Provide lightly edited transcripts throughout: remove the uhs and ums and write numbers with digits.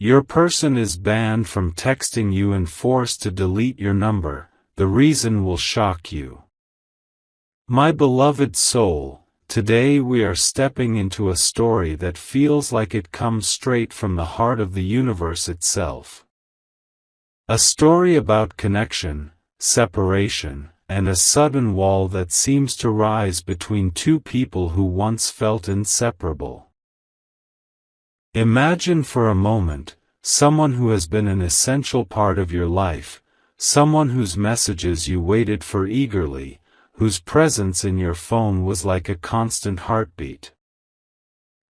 Your person is banned from texting you and forced to delete your number. The reason will shock you. My beloved soul, today we are stepping into a story that feels like it comes straight from the heart of the universe itself. A story about connection, separation, and a sudden wall that seems to rise between two people who once felt inseparable. Imagine for a moment, someone who has been an essential part of your life, someone whose messages you waited for eagerly, whose presence in your phone was like a constant heartbeat.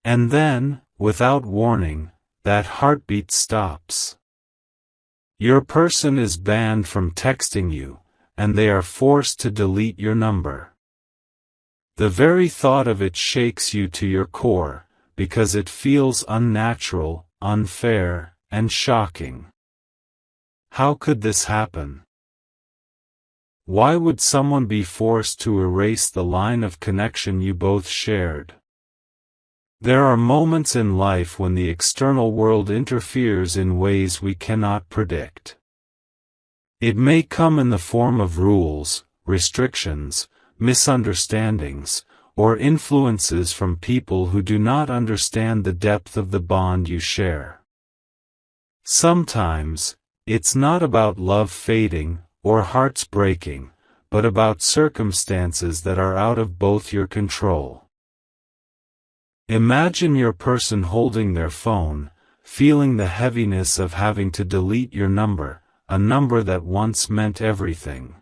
And then, without warning, that heartbeat stops. Your person is banned from texting you, and they are forced to delete your number. The very thought of it shakes you to your core, because it feels unnatural, unfair, and shocking. How could this happen? Why would someone be forced to erase the line of connection you both shared? There are moments in life when the external world interferes in ways we cannot predict. It may come in the form of rules, restrictions, misunderstandings, or influences from people who do not understand the depth of the bond you share. Sometimes, it's not about love fading, or hearts breaking, but about circumstances that are out of both your control. Imagine your person holding their phone, feeling the heaviness of having to delete your number, a number that once meant everything.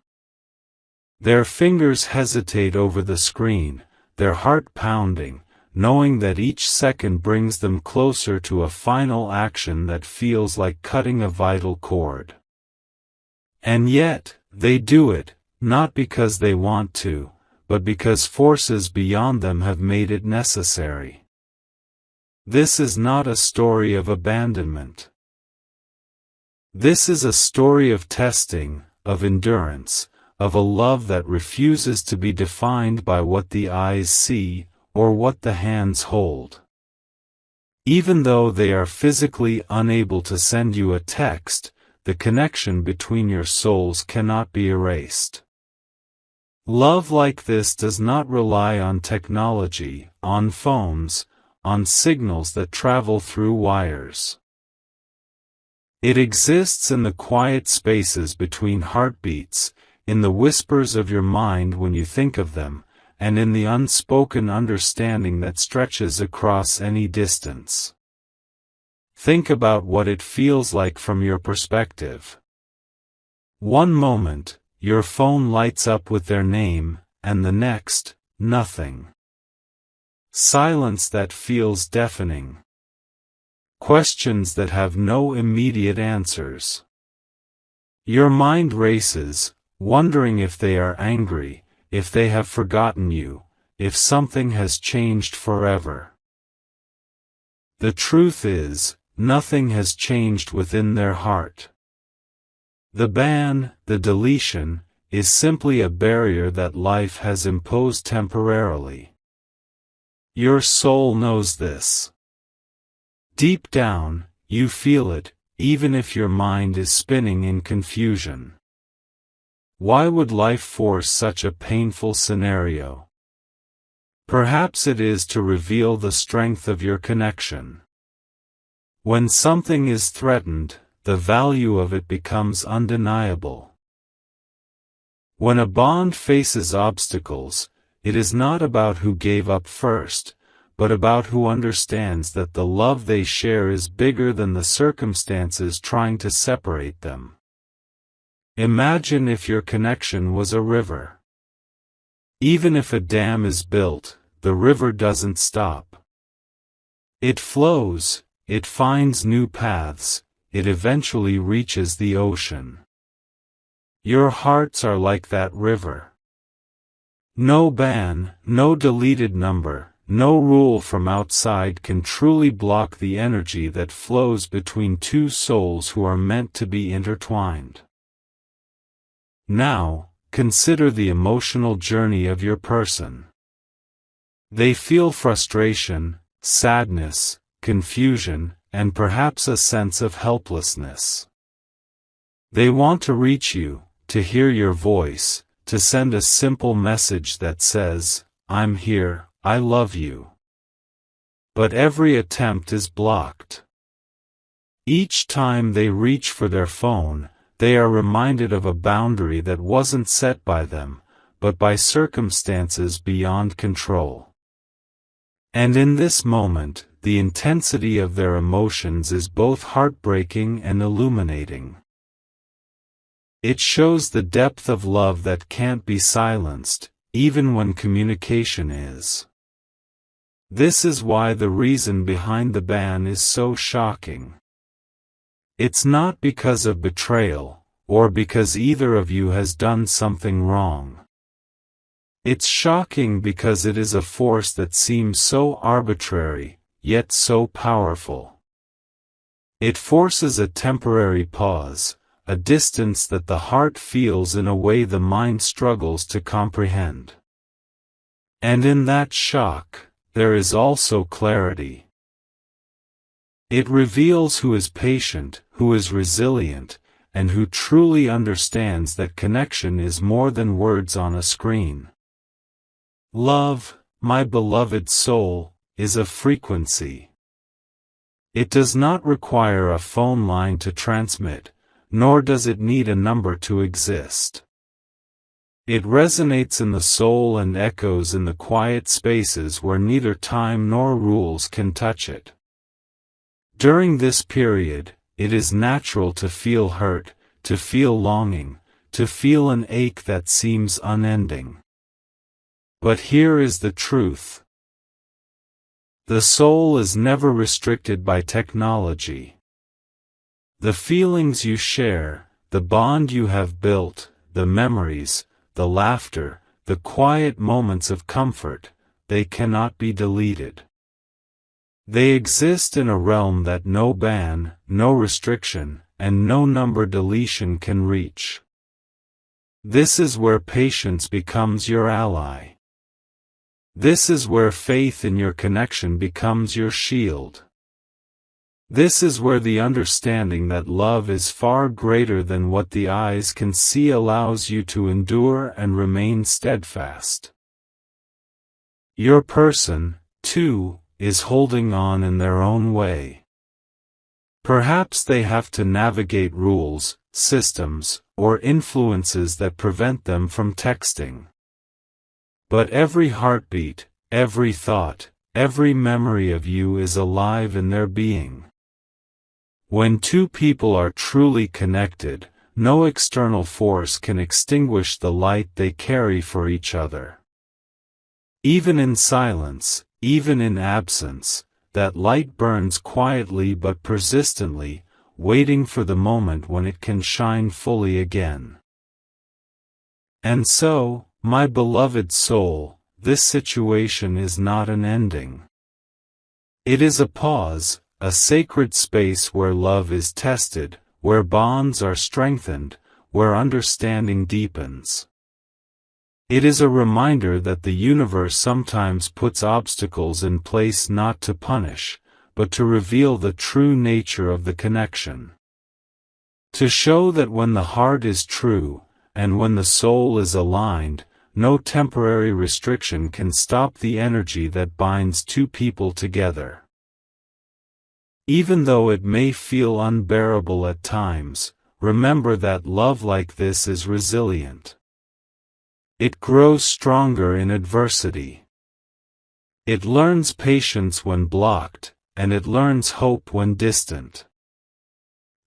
Their fingers hesitate over the screen, their heart pounding, knowing that each second brings them closer to a final action that feels like cutting a vital cord. And yet, they do it, not because they want to, but because forces beyond them have made it necessary. This is not a story of abandonment. This is a story of testing, of endurance, of a love that refuses to be defined by what the eyes see, or what the hands hold. Even though they are physically unable to send you a text, the connection between your souls cannot be erased. Love like this does not rely on technology, on phones, on signals that travel through wires. It exists in the quiet spaces between heartbeats, in the whispers of your mind when you think of them, and in the unspoken understanding that stretches across any distance. Think about what it feels like from your perspective. One moment, your phone lights up with their name, and the next, nothing. Silence that feels deafening. Questions that have no immediate answers. Your mind races, wondering if they are angry, if they have forgotten you, if something has changed forever. The truth is, nothing has changed within their heart. The ban, the deletion, is simply a barrier that life has imposed temporarily. Your soul knows this. Deep down, you feel it, even if your mind is spinning in confusion. Why would life force such a painful scenario? Perhaps it is to reveal the strength of your connection. When something is threatened, the value of it becomes undeniable. When a bond faces obstacles, it is not about who gave up first, but about who understands that the love they share is bigger than the circumstances trying to separate them. Imagine if your connection was a river. Even if a dam is built, the river doesn't stop. It flows, it finds new paths, it eventually reaches the ocean. Your hearts are like that river. No ban, no deleted number, no rule from outside can truly block the energy that flows between two souls who are meant to be intertwined. Now, consider the emotional journey of your person. They feel frustration, sadness, confusion, and perhaps a sense of helplessness. They want to reach you, to hear your voice, to send a simple message that says, "I'm here, I love you." But every attempt is blocked. Each time they reach for their phone, they are reminded of a boundary that wasn't set by them, but by circumstances beyond control. And in this moment, the intensity of their emotions is both heartbreaking and illuminating. It shows the depth of love that can't be silenced, even when communication is. This is why the reason behind the ban is so shocking. It's not because of betrayal, or because either of you has done something wrong. It's shocking because it is a force that seems so arbitrary, yet so powerful. It forces a temporary pause, a distance that the heart feels in a way the mind struggles to comprehend. And in that shock, there is also clarity. It reveals who is patient, who is resilient, and who truly understands that connection is more than words on a screen. Love, my beloved soul, is a frequency. It does not require a phone line to transmit, nor does it need a number to exist. It resonates in the soul and echoes in the quiet spaces where neither time nor rules can touch it. During this period, it is natural to feel hurt, to feel longing, to feel an ache that seems unending. But here is the truth. The soul is never restricted by technology. The feelings you share, the bond you have built, the memories, the laughter, the quiet moments of comfort, they cannot be deleted. They exist in a realm that no ban, no restriction, and no number deletion can reach. This is where patience becomes your ally. This is where faith in your connection becomes your shield. This is where the understanding that love is far greater than what the eyes can see allows you to endure and remain steadfast. Your person, too, is holding on in their own way. Perhaps they have to navigate rules, systems, or influences that prevent them from texting. But every heartbeat, every thought, every memory of you is alive in their being. When two people are truly connected, no external force can extinguish the light they carry for each other. Even in silence, even in absence, that light burns quietly but persistently, waiting for the moment when it can shine fully again. And so, my beloved soul, this situation is not an ending. It is a pause, a sacred space where love is tested, where bonds are strengthened, where understanding deepens. It is a reminder that the universe sometimes puts obstacles in place not to punish, but to reveal the true nature of the connection. To show that when the heart is true, and when the soul is aligned, no temporary restriction can stop the energy that binds two people together. Even though it may feel unbearable at times, remember that love like this is resilient. It grows stronger in adversity. It learns patience when blocked, and it learns hope when distant.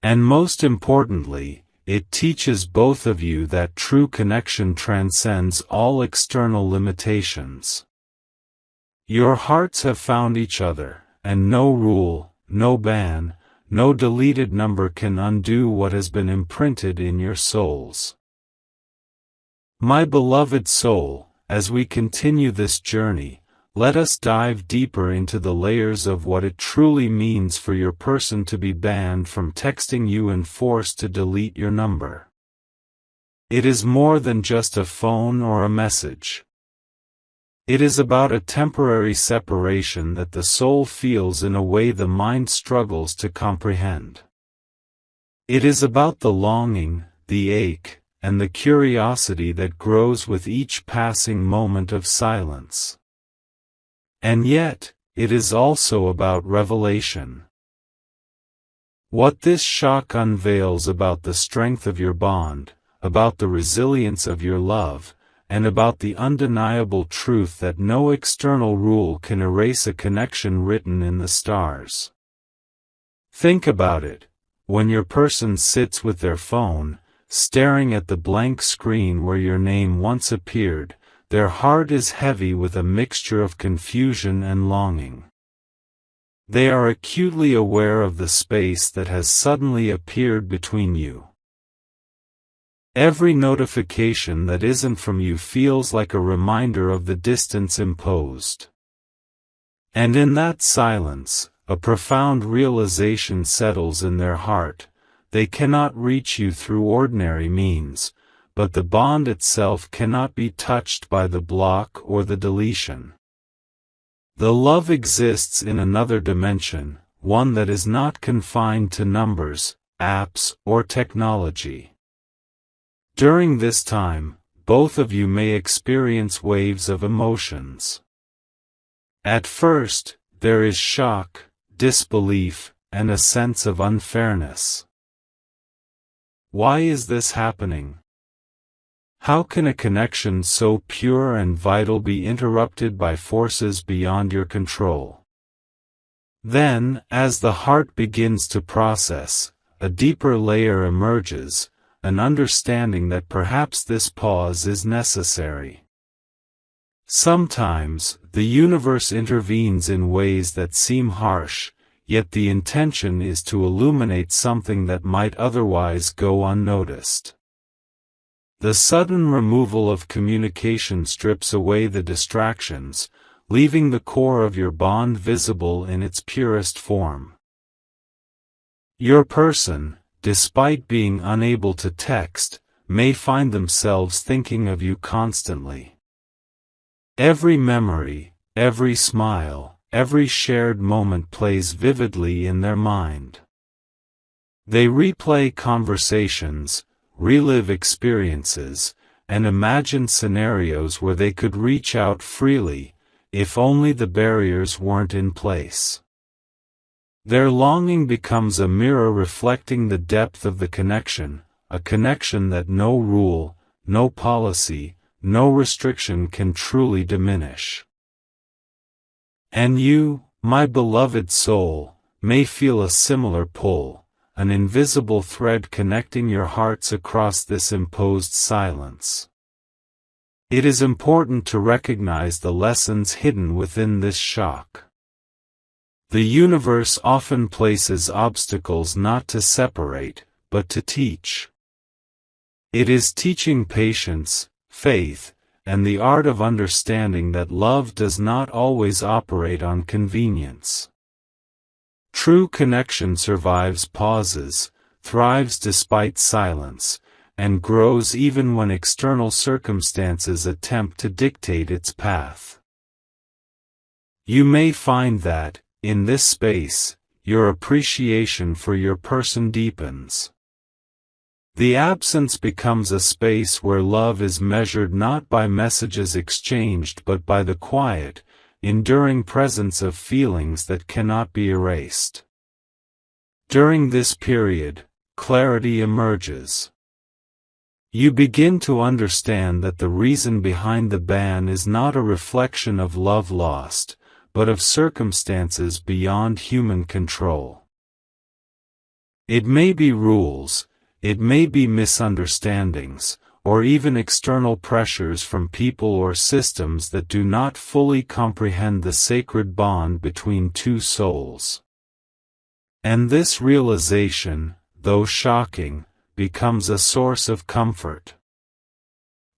And most importantly, it teaches both of you that true connection transcends all external limitations. Your hearts have found each other, and no rule, no ban, no deleted number can undo what has been imprinted in your souls. My beloved soul, as we continue this journey, let us dive deeper into the layers of what it truly means for your person to be banned from texting you and forced to delete your number. It is more than just a phone or a message. It is about a temporary separation that the soul feels in a way the mind struggles to comprehend. It is about the longing, the ache, and the curiosity that grows with each passing moment of silence. And yet, it is also about revelation. What this shock unveils about the strength of your bond, about the resilience of your love, and about the undeniable truth that no external rule can erase a connection written in the stars. Think about it. When your person sits with their phone, staring at the blank screen where your name once appeared, their heart is heavy with a mixture of confusion and longing. They are acutely aware of the space that has suddenly appeared between you. Every notification that isn't from you feels like a reminder of the distance imposed. And in that silence, a profound realization settles in their heart. They cannot reach you through ordinary means, but the bond itself cannot be touched by the block or the deletion. The love exists in another dimension, one that is not confined to numbers, apps, or technology. During this time, both of you may experience waves of emotions. At first, there is shock, disbelief, and a sense of unfairness. Why is this happening? How can a connection so pure and vital be interrupted by forces beyond your control? Then, as the heart begins to process, a deeper layer emerges, an understanding that perhaps this pause is necessary. Sometimes, the universe intervenes in ways that seem harsh, yet the intention is to illuminate something that might otherwise go unnoticed. The sudden removal of communication strips away the distractions, leaving the core of your bond visible in its purest form. Your person, despite being unable to text, may find themselves thinking of you constantly. Every memory, every smile, every shared moment plays vividly in their mind. They replay conversations, relive experiences, and imagine scenarios where they could reach out freely, if only the barriers weren't in place. Their longing becomes a mirror reflecting the depth of the connection, a connection that no rule, no policy, no restriction can truly diminish. And you, my beloved soul, may feel a similar pull, an invisible thread connecting your hearts across this imposed silence. It is important to recognize the lessons hidden within this shock. The universe often places obstacles not to separate, but to teach. It is teaching patience, faith, and the art of understanding that love does not always operate on convenience. True connection survives pauses, thrives despite silence, and grows even when external circumstances attempt to dictate its path. You may find that, in this space, your appreciation for your person deepens. The absence becomes a space where love is measured not by messages exchanged but by the quiet, enduring presence of feelings that cannot be erased. During this period, clarity emerges. You begin to understand that the reason behind the ban is not a reflection of love lost, but of circumstances beyond human control. It may be rules, it may be misunderstandings, or even external pressures from people or systems that do not fully comprehend the sacred bond between two souls. And this realization, though shocking, becomes a source of comfort.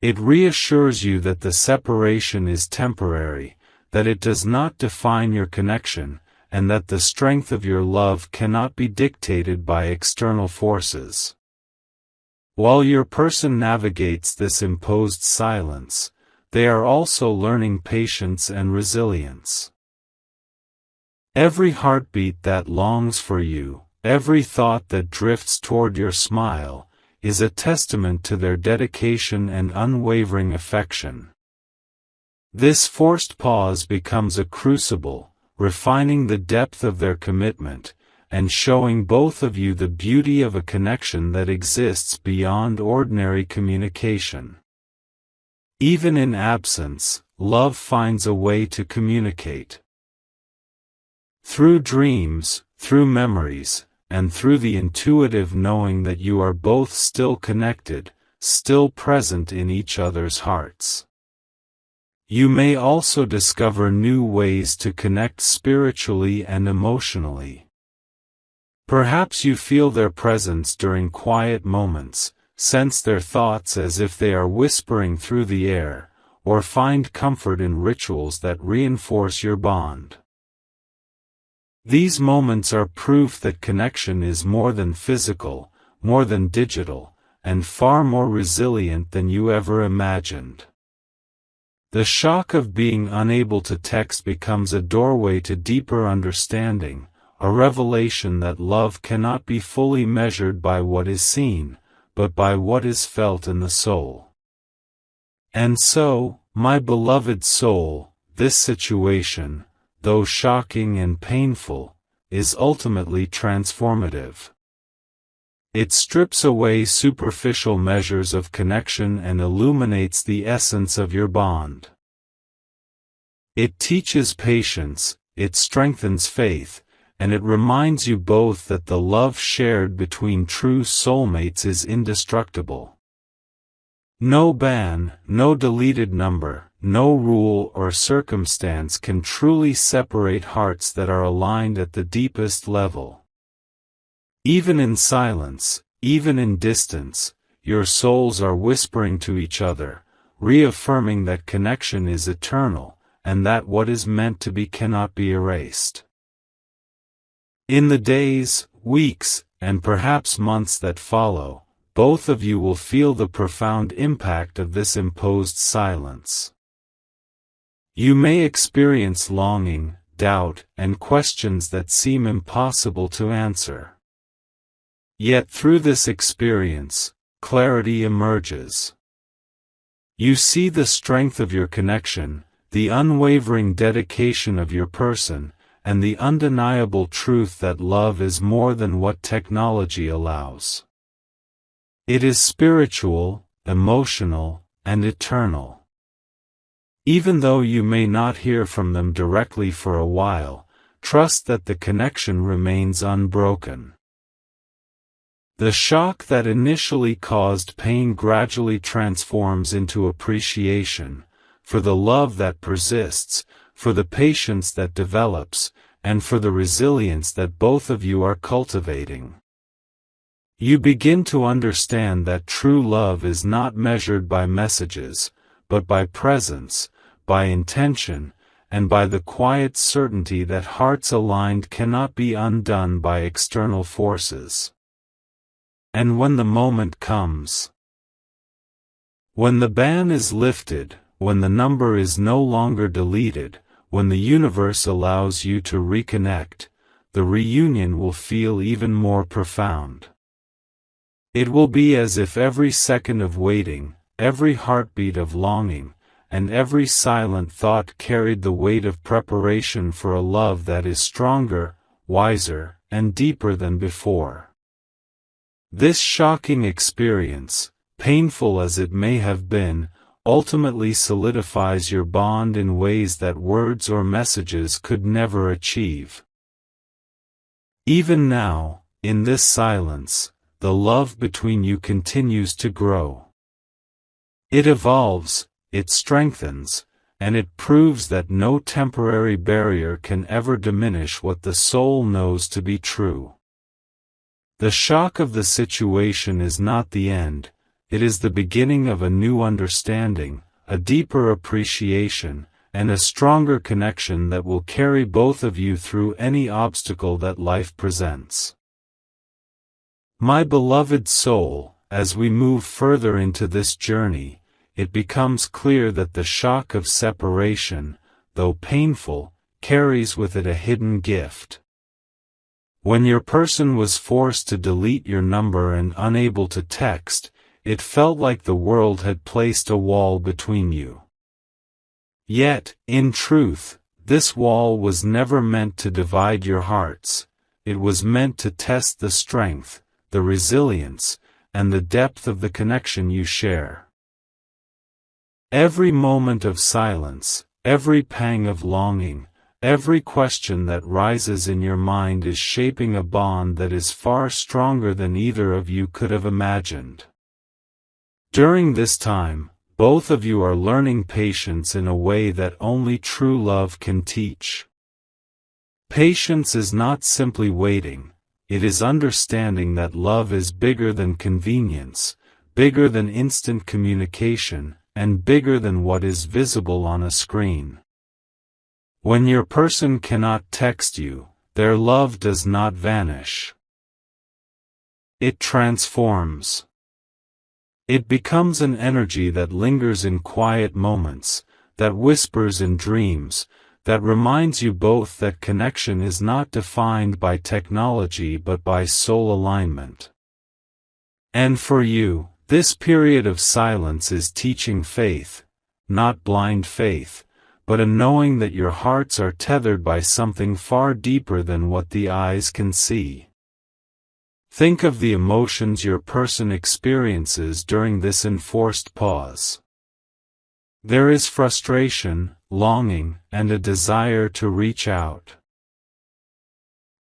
It reassures you that the separation is temporary, that it does not define your connection, and that the strength of your love cannot be dictated by external forces. While your person navigates this imposed silence, they are also learning patience and resilience. Every heartbeat that longs for you, every thought that drifts toward your smile, is a testament to their dedication and unwavering affection. This forced pause becomes a crucible, refining the depth of their commitment, and showing both of you the beauty of a connection that exists beyond ordinary communication. Even in absence, love finds a way to communicate. Through dreams, through memories, and through the intuitive knowing that you are both still connected, still present in each other's hearts. You may also discover new ways to connect spiritually and emotionally. Perhaps you feel their presence during quiet moments, sense their thoughts as if they are whispering through the air, or find comfort in rituals that reinforce your bond. These moments are proof that connection is more than physical, more than digital, and far more resilient than you ever imagined. The shock of being unable to text becomes a doorway to deeper understanding, a revelation that love cannot be fully measured by what is seen, but by what is felt in the soul. And so, my beloved soul, this situation, though shocking and painful, is ultimately transformative. It strips away superficial measures of connection and illuminates the essence of your bond. It teaches patience, it strengthens faith, and it reminds you both that the love shared between true soulmates is indestructible. No ban, no deleted number, no rule or circumstance can truly separate hearts that are aligned at the deepest level. Even in silence, even in distance, your souls are whispering to each other, reaffirming that connection is eternal, and that what is meant to be cannot be erased. In the days, weeks, and perhaps months that follow, both of you will feel the profound impact of this imposed silence. You may experience longing, doubt, and questions that seem impossible to answer. Yet through this experience, clarity emerges. You see the strength of your connection, the unwavering dedication of your person, and the undeniable truth that love is more than what technology allows. It is spiritual, emotional, and eternal. Even though you may not hear from them directly for a while, trust that the connection remains unbroken. The shock that initially caused pain gradually transforms into appreciation, for the love that persists, for the patience that develops, and for the resilience that both of you are cultivating. You begin to understand that true love is not measured by messages, but by presence, by intention, and by the quiet certainty that hearts aligned cannot be undone by external forces. And when the moment comes, when the ban is lifted, when the number is no longer deleted, when the universe allows you to reconnect, the reunion will feel even more profound. It will be as if every second of waiting, every heartbeat of longing, and every silent thought carried the weight of preparation for a love that is stronger, wiser, and deeper than before. This shocking experience, painful as it may have been, ultimately solidifies your bond in ways that words or messages could never achieve. Even now, in this silence, the love between you continues to grow. It evolves, it strengthens, and it proves that no temporary barrier can ever diminish what the soul knows to be true. The shock of the situation is not the end, it is the beginning of a new understanding, a deeper appreciation, and a stronger connection that will carry both of you through any obstacle that life presents. My beloved soul, as we move further into this journey, it becomes clear that the shock of separation, though painful, carries with it a hidden gift. When your person was forced to delete your number and unable to text, it felt like the world had placed a wall between you. Yet, in truth, this wall was never meant to divide your hearts. It was meant to test the strength, the resilience, and the depth of the connection you share. Every moment of silence, every pang of longing, every question that rises in your mind is shaping a bond that is far stronger than either of you could have imagined. During this time, both of you are learning patience in a way that only true love can teach. Patience is not simply waiting, it is understanding that love is bigger than convenience, bigger than instant communication, and bigger than what is visible on a screen. When your person cannot text you, their love does not vanish. It transforms. It becomes an energy that lingers in quiet moments, that whispers in dreams, that reminds you both that connection is not defined by technology but by soul alignment. And for you, this period of silence is teaching faith, not blind faith, but a knowing that your hearts are tethered by something far deeper than what the eyes can see. Think of the emotions your person experiences during this enforced pause. There is frustration, longing, and a desire to reach out.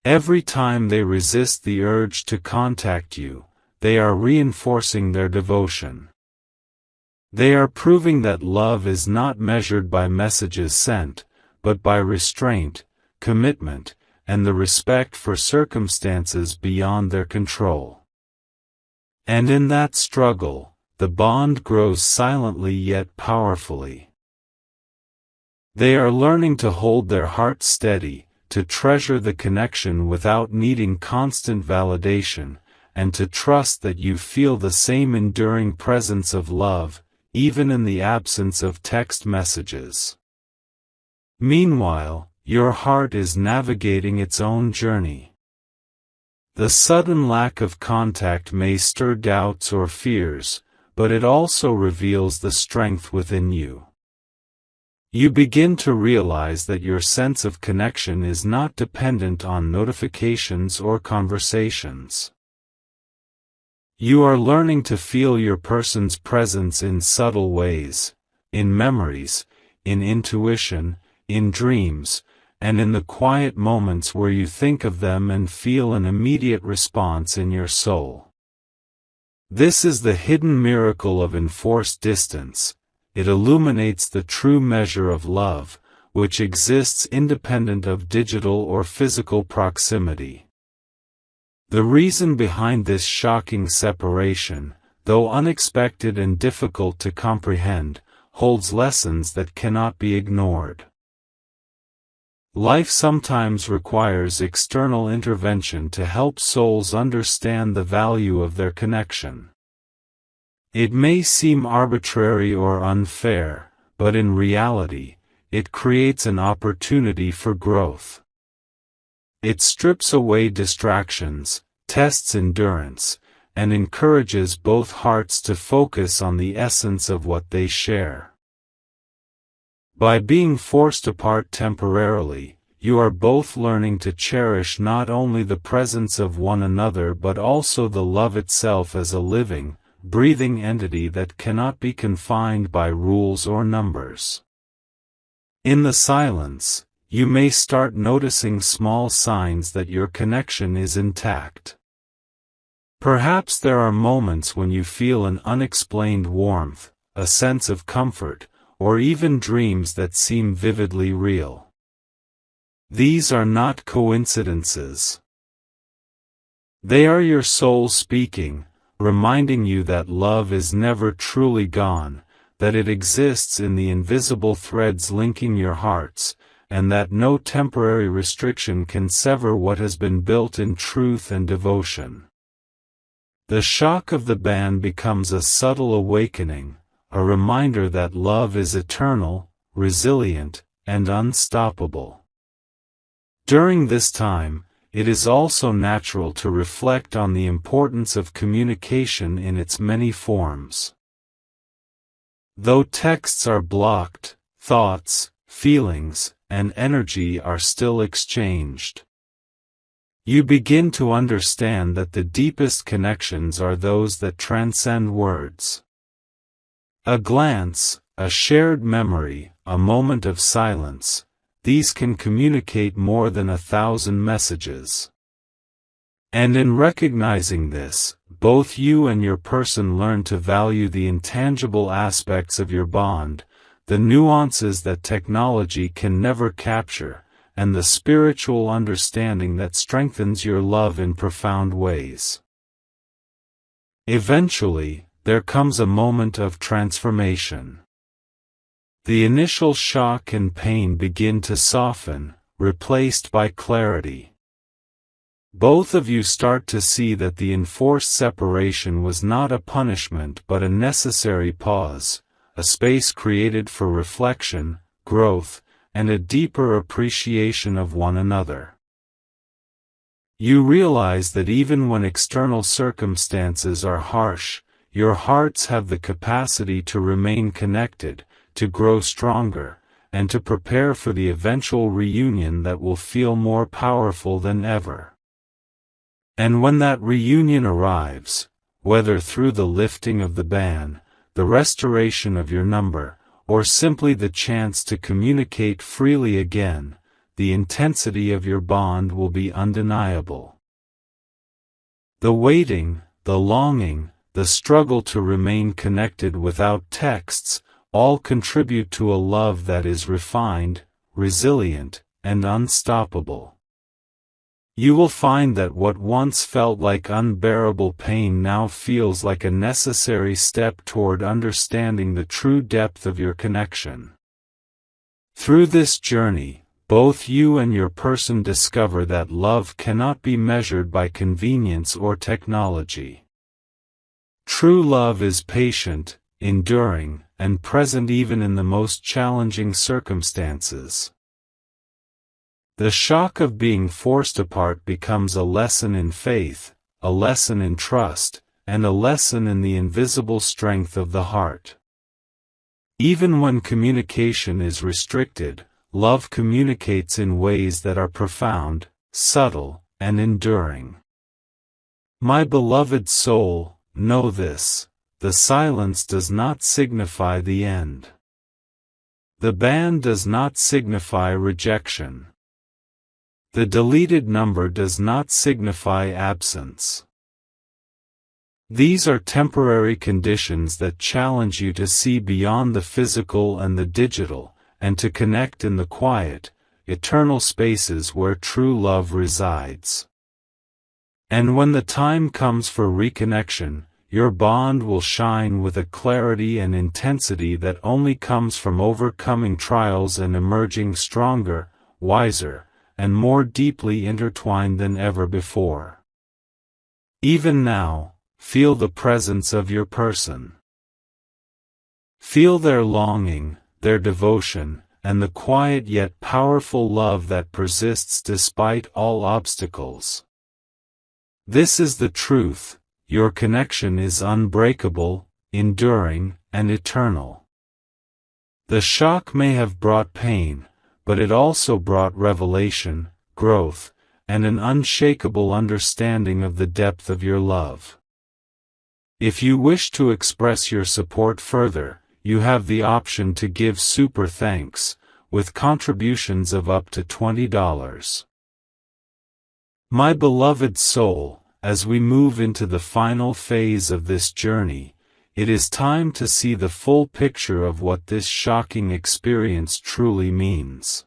Every time they resist the urge to contact you, they are reinforcing their devotion. They are proving that love is not measured by messages sent, but by restraint, commitment, and the respect for circumstances beyond their control. And in that struggle, the bond grows silently yet powerfully. They are learning to hold their hearts steady, to treasure the connection without needing constant validation, and to trust that you feel the same enduring presence of love, even in the absence of text messages. Meanwhile, your heart is navigating its own journey. The sudden lack of contact may stir doubts or fears, but it also reveals the strength within you. You begin to realize that your sense of connection is not dependent on notifications or conversations. You are learning to feel your person's presence in subtle ways, in memories, in intuition, in dreams, and in the quiet moments where you think of them and feel an immediate response in your soul. This is the hidden miracle of enforced distance. It illuminates the true measure of love, which exists independent of digital or physical proximity. The reason behind this shocking separation, though unexpected and difficult to comprehend, holds lessons that cannot be ignored. Life sometimes requires external intervention to help souls understand the value of their connection. It may seem arbitrary or unfair, but in reality, it creates an opportunity for growth. It strips away distractions, tests endurance, and encourages both hearts to focus on the essence of what they share. By being forced apart temporarily, you are both learning to cherish not only the presence of one another but also the love itself as a living, breathing entity that cannot be confined by rules or numbers. In the silence, you may start noticing small signs that your connection is intact. Perhaps there are moments when you feel an unexplained warmth, a sense of comfort, or even dreams that seem vividly real. These are not coincidences. They are your soul speaking, reminding you that love is never truly gone, that it exists in the invisible threads linking your hearts, and that no temporary restriction can sever what has been built in truth and devotion. The shock of the ban becomes a subtle awakening, a reminder that love is eternal, resilient, and unstoppable. During this time, it is also natural to reflect on the importance of communication in its many forms. Though texts are blocked, thoughts, feelings, and energy are still exchanged. You begin to understand that the deepest connections are those that transcend words. A glance, a shared memory, a moment of silence, these can communicate more than 1,000 messages. And in recognizing this, both you and your person learn to value the intangible aspects of your bond, the nuances that technology can never capture, and the spiritual understanding that strengthens your love in profound ways. Eventually, there comes a moment of transformation. The initial shock and pain begin to soften, replaced by clarity. Both of you start to see that the enforced separation was not a punishment but a necessary pause, a space created for reflection, growth, and a deeper appreciation of one another. You realize that even when external circumstances are harsh, your hearts have the capacity to remain connected, to grow stronger, and to prepare for the eventual reunion that will feel more powerful than ever. And when that reunion arrives, whether through the lifting of the ban, the restoration of your number, or simply the chance to communicate freely again, the intensity of your bond will be undeniable. The waiting, the longing, the struggle to remain connected without texts, all contribute to a love that is refined, resilient, and unstoppable. You will find that what once felt like unbearable pain now feels like a necessary step toward understanding the true depth of your connection. Through this journey, both you and your person discover that love cannot be measured by convenience or technology. True love is patient, enduring, and present even in the most challenging circumstances. The shock of being forced apart becomes a lesson in faith, a lesson in trust, and a lesson in the invisible strength of the heart. Even when communication is restricted, love communicates in ways that are profound, subtle, and enduring. My beloved soul, know this: the silence does not signify the end. The ban does not signify rejection. The deleted number does not signify absence. These are temporary conditions that challenge you to see beyond the physical and the digital, and to connect in the quiet, eternal spaces where true love resides. And when the time comes for reconnection, your bond will shine with a clarity and intensity that only comes from overcoming trials and emerging stronger, wiser, and more deeply intertwined than ever before. Even now, feel the presence of your person. Feel their longing, their devotion, and the quiet yet powerful love that persists despite all obstacles. This is the truth: your connection is unbreakable, enduring, and eternal. The shock may have brought pain, but it also brought revelation, growth, and an unshakable understanding of the depth of your love. If you wish to express your support further, you have the option to give super thanks, with contributions of up to $20. My beloved soul, as we move into the final phase of this journey, it is time to see the full picture of what this shocking experience truly means.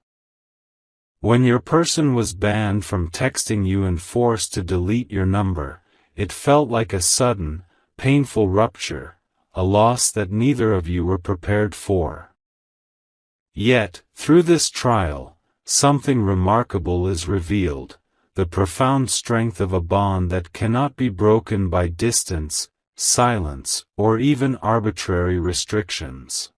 When your person was banned from texting you and forced to delete your number, it felt like a sudden, painful rupture, a loss that neither of you were prepared for. Yet, through this trial, something remarkable is revealed: the profound strength of a bond that cannot be broken by distance, silence, or even arbitrary restrictions.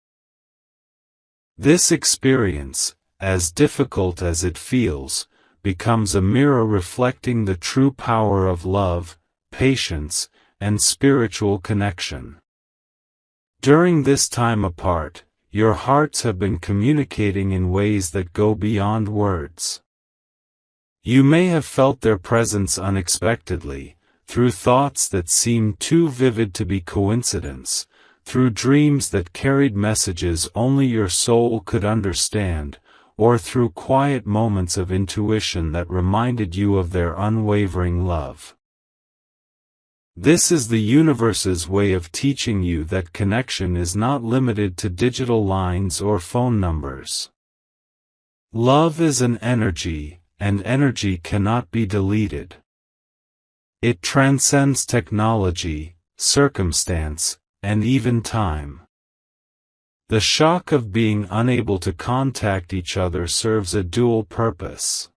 This experience, as difficult as it feels, becomes a mirror reflecting the true power of love, patience, and spiritual connection. During this time apart, your hearts have been communicating in ways that go beyond words. You may have felt their presence unexpectedly, through thoughts that seemed too vivid to be coincidence, through dreams that carried messages only your soul could understand, or through quiet moments of intuition that reminded you of their unwavering love. This is the universe's way of teaching you that connection is not limited to digital lines or phone numbers. Love is an energy, and energy cannot be deleted. It transcends technology, circumstance, and even time. The shock of being unable to contact each other serves a dual purpose.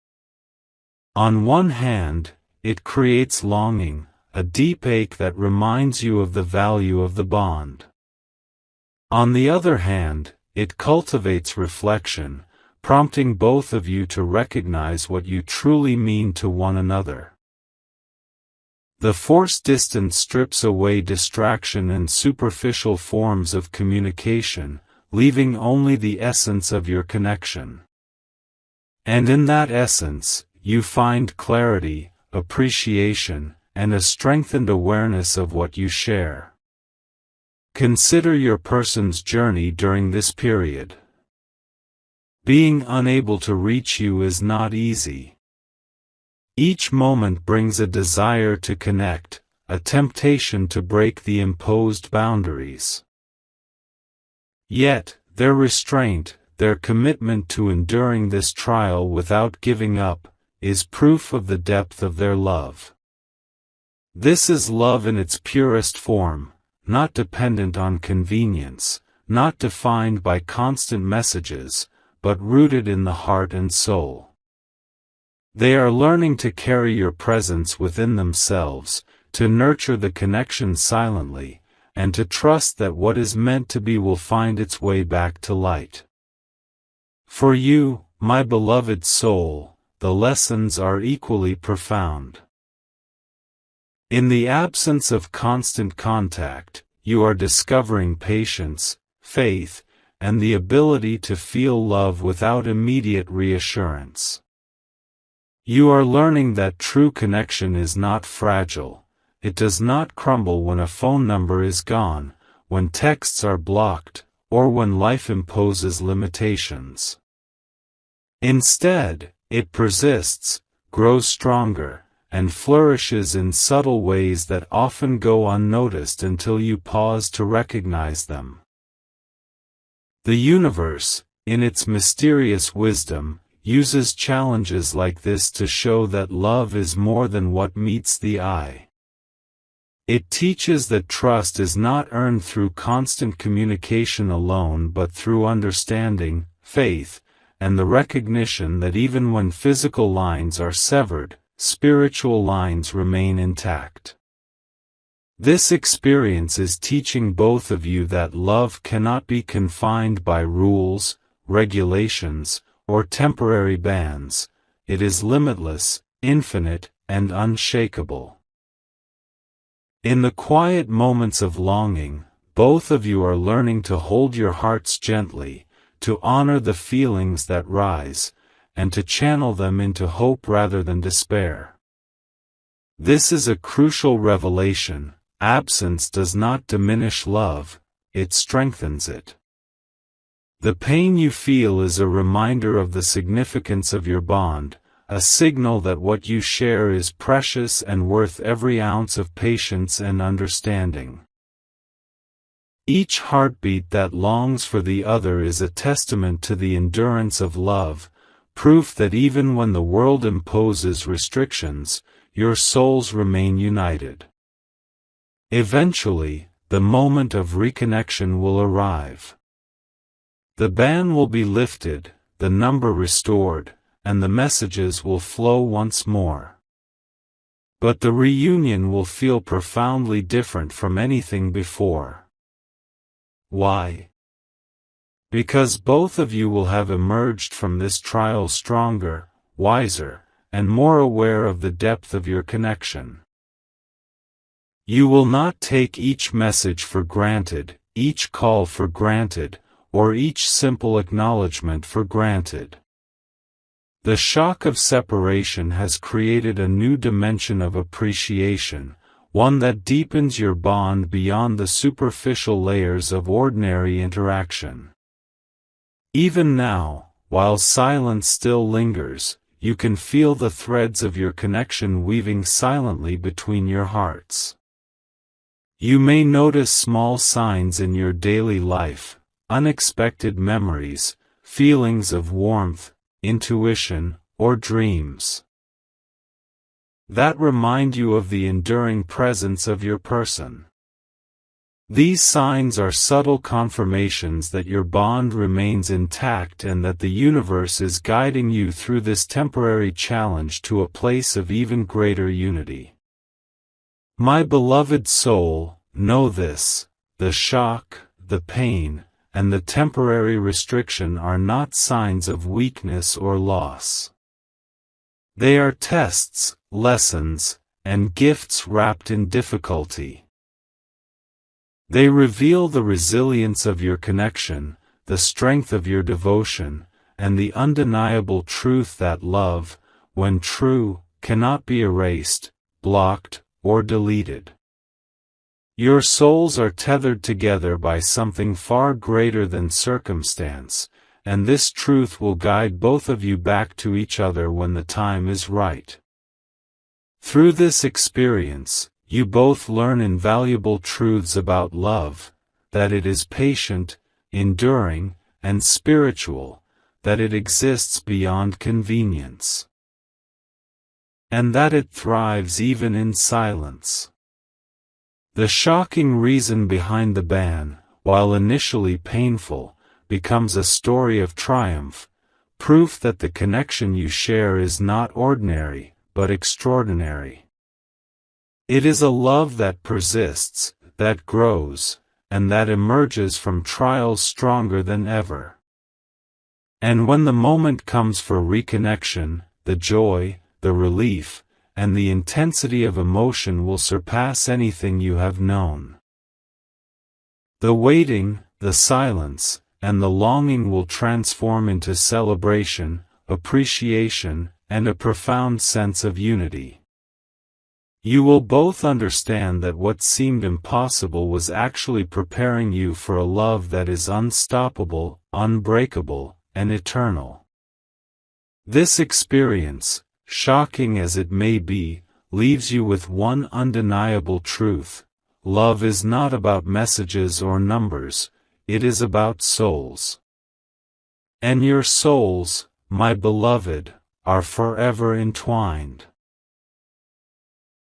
On one hand, it creates longing, a deep ache that reminds you of the value of the bond. On the other hand, it cultivates reflection, prompting both of you to recognize what you truly mean to one another. The forced distance strips away distraction and superficial forms of communication, leaving only the essence of your connection. And in that essence, you find clarity, appreciation, and a strengthened awareness of what you share. Consider your person's journey during this period. Being unable to reach you is not easy. Each moment brings a desire to connect, a temptation to break the imposed boundaries. Yet, their restraint, their commitment to enduring this trial without giving up, is proof of the depth of their love. This is love in its purest form, not dependent on convenience, not defined by constant messages, but rooted in the heart and soul. They are learning to carry your presence within themselves, to nurture the connection silently, and to trust that what is meant to be will find its way back to light. For you, my beloved soul, the lessons are equally profound. In the absence of constant contact, you are discovering patience, faith, and the ability to feel love without immediate reassurance. You are learning that true connection is not fragile. It does not crumble when a phone number is gone, when texts are blocked, or when life imposes limitations. Instead, it persists, grows stronger, and flourishes in subtle ways that often go unnoticed until you pause to recognize them. The universe, in its mysterious wisdom, uses challenges like this to show that love is more than what meets the eye. It teaches that trust is not earned through constant communication alone but through understanding, faith, and the recognition that even when physical lines are severed, spiritual lines remain intact. This experience is teaching both of you that love cannot be confined by rules, regulations, or temporary bans. It is limitless, infinite, and unshakable. In the quiet moments of longing, both of you are learning to hold your hearts gently, to honor the feelings that rise, and to channel them into hope rather than despair. This is a crucial revelation. Absence does not diminish love, it strengthens it. The pain you feel is a reminder of the significance of your bond, a signal that what you share is precious and worth every ounce of patience and understanding. Each heartbeat that longs for the other is a testament to the endurance of love, proof that even when the world imposes restrictions, your souls remain united. Eventually, the moment of reconnection will arrive. The ban will be lifted, the number restored, and the messages will flow once more. But the reunion will feel profoundly different from anything before. Why? Because both of you will have emerged from this trial stronger, wiser, and more aware of the depth of your connection. You will not take each message for granted, each call for granted, or each simple acknowledgement for granted. The shock of separation has created a new dimension of appreciation, one that deepens your bond beyond the superficial layers of ordinary interaction. Even now, while silence still lingers, you can feel the threads of your connection weaving silently between your hearts. You may notice small signs in your daily life, unexpected memories, feelings of warmth, intuition, or dreams that remind you of the enduring presence of your person. These signs are subtle confirmations that your bond remains intact and that the universe is guiding you through this temporary challenge to a place of even greater unity. My beloved soul, know this: the shock, the pain, and the temporary restriction are not signs of weakness or loss. They are tests, lessons, and gifts wrapped in difficulty. They reveal the resilience of your connection, the strength of your devotion, and the undeniable truth that love, when true, cannot be erased, blocked, or deleted. Your souls are tethered together by something far greater than circumstance, and this truth will guide both of you back to each other when the time is right. Through this experience, you both learn invaluable truths about love, that it is patient, enduring, and spiritual, that it exists beyond convenience, and that it thrives even in silence. The shocking reason behind the ban, while initially painful, becomes a story of triumph, proof that the connection you share is not ordinary, but extraordinary. It is a love that persists, that grows, and that emerges from trials stronger than ever. And when the moment comes for reconnection, the joy, the relief, and the intensity of emotion will surpass anything you have known. The waiting, the silence, and the longing will transform into celebration, appreciation, and a profound sense of unity. You will both understand that what seemed impossible was actually preparing you for a love that is unstoppable, unbreakable, and eternal. This experience, shocking as it may be, leaves you with one undeniable truth: love is not about messages or numbers, it is about souls. And your souls, my beloved, are forever entwined.